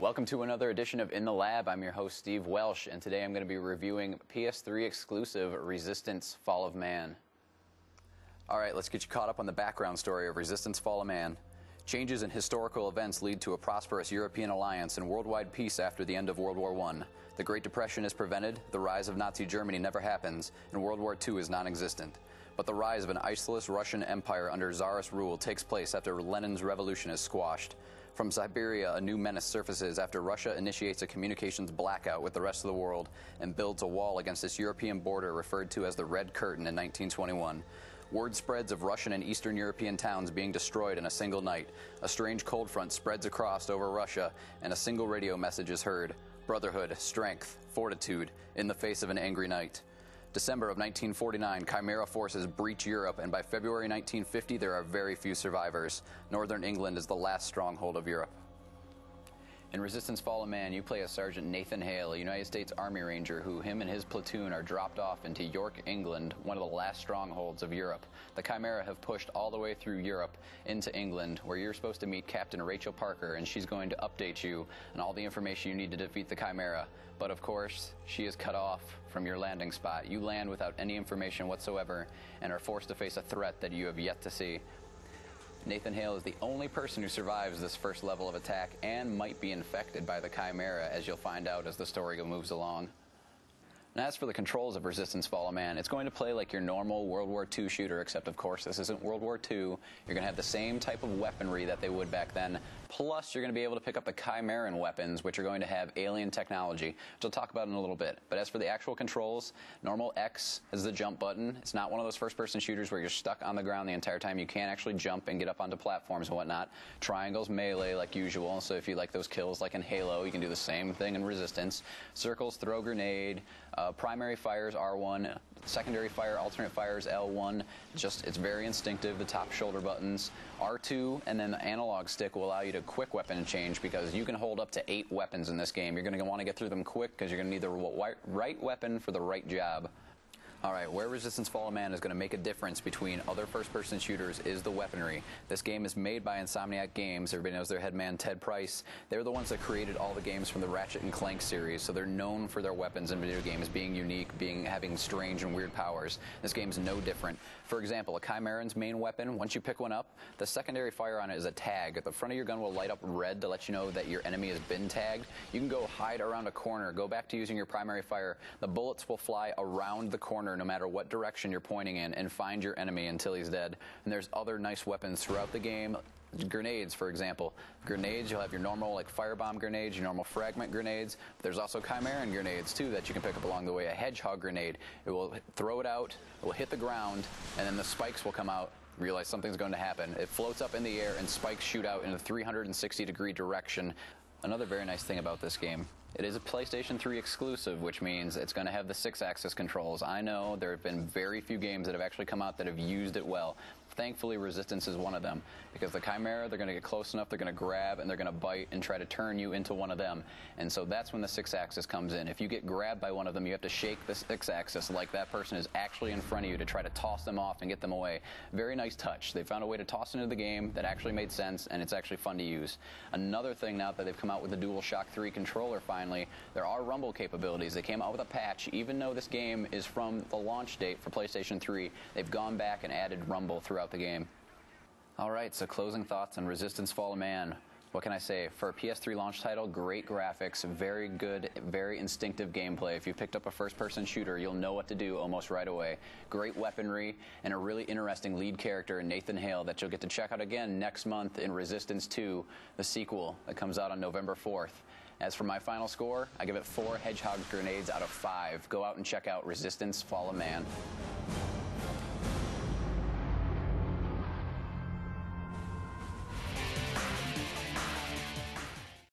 Welcome to another edition of In the Lab. I'm your host, Steve Welsh, and today I'm going to be reviewing PS3 exclusive Resistance: Fall of Man. Alright, let's get you caught up on the background story of Resistance: Fall of Man. Changes in historical events lead to a prosperous European alliance and worldwide peace after the end of World War I. The Great Depression is prevented, the rise of Nazi Germany never happens, and World War II is non-existent. But the rise of an isolated Russian empire under Tsarist rule takes place after Lenin's revolution is squashed. From Siberia, a new menace surfaces after Russia initiates a communications blackout with the rest of the world and builds a wall against its European border referred to as the Red Curtain in 1921. Word spreads of Russian and Eastern European towns being destroyed in a single night. A strange cold front spreads across over Russia, and a single radio message is heard: brotherhood, strength, fortitude, in the face of an angry night. December of 1949, Chimera forces breach Europe, and by February 1950, there are very few survivors. Northern England is the last stronghold of Europe. In Resistance: Fall of Man, you play as Sergeant Nathan Hale, a United States Army Ranger who him and his platoon are dropped off into York, England, one of the last strongholds of Europe. The Chimera have pushed all the way through Europe into England, where you're supposed to meet Captain Rachel Parker, and she's going to update you on all the information you need to defeat the Chimera. But of course, she is cut off from your landing spot. You land without any information whatsoever and are forced to face a threat that you have yet to see. Nathan Hale is the only person who survives this first level of attack and might be infected by the Chimera, as you'll find out as the story moves along. And as for the controls of Resistance: Fall of Man, it's going to play like your normal World War II shooter, except of course this isn't World War II. You're going to have the same type of weaponry that they would back then, plus you're going to be able to pick up the Chimeran weapons, which are going to have alien technology, which I'll talk about in a little bit. But as for the actual controls, normal X is the jump button. It's not one of those first-person shooters where you're stuck on the ground the entire time. You can actually jump and get up onto platforms and whatnot. Triangles, melee like usual, so if you like those kills like in Halo, you can do the same thing in Resistance. Circles, throw grenade. Primary fires R1, secondary fire, alternate fires L1. It's very instinctive. The top shoulder buttons R2, and then the analog stick will allow you to quick weapon change, because you can hold up to 8 weapons in this game. You're going to want to get through them quick because you're going to need the right weapon for the right job. Alright, where Resistance: Fall of Man is going to make a difference between other first-person shooters is the weaponry. This game is made by Insomniac Games. Everybody knows their head man, Ted Price. They're the ones that created all the games from the Ratchet & Clank series, so they're known for their weapons in video games being unique, having strange and weird powers. This game's no different. For example, a Chimeran's main weapon, once you pick one up, the secondary fire on it is a tag. The front of your gun will light up red to let you know that your enemy has been tagged. You can go hide around a corner, go back to using your primary fire. The bullets will fly around the corner no matter what direction you're pointing in, and find your enemy until he's dead. And there's other nice weapons throughout the game. Grenades, for example. Grenades, you'll have your normal like firebomb grenades, your normal fragment grenades. But there's also Chimeran grenades too that you can pick up along the way. A hedgehog grenade, it will throw it out, it will hit the ground, and then the spikes will come out. Realize something's going to happen. It floats up in the air and spikes shoot out in a 360-degree direction. Another very nice thing about this game, it is a PlayStation 3 exclusive, which means it's going to have the 6-axis controls. I know there have been very few games that have actually come out that have used it well. Thankfully, Resistance is one of them, because the Chimera, they're going to get close enough, they're going to grab, and they're going to bite and try to turn you into one of them. And so that's when the 6-axis comes in. If you get grabbed by one of them, you have to shake the 6-axis like that person is actually in front of you to try to toss them off and get them away. Very nice touch. They found a way to toss into the game that actually made sense, and it's actually fun to use. Another thing, now that they've come out with the DualShock 3 controller finally, there are rumble capabilities. They came out with a patch. Even though this game is from the launch date for PlayStation 3, they've gone back and added rumble throughout the game. Alright, so closing thoughts on Resistance: Fall of Man. What can I say? For a PS3 launch title, great graphics, very good, very instinctive gameplay. If you picked up a first-person shooter, you'll know what to do almost right away. Great weaponry, and a really interesting lead character in Nathan Hale that you'll get to check out again next month in Resistance 2, the sequel that comes out on November 4th. As for my final score, I give it 4 hedgehog grenades out of 5. Go out and check out Resistance: Fall of Man.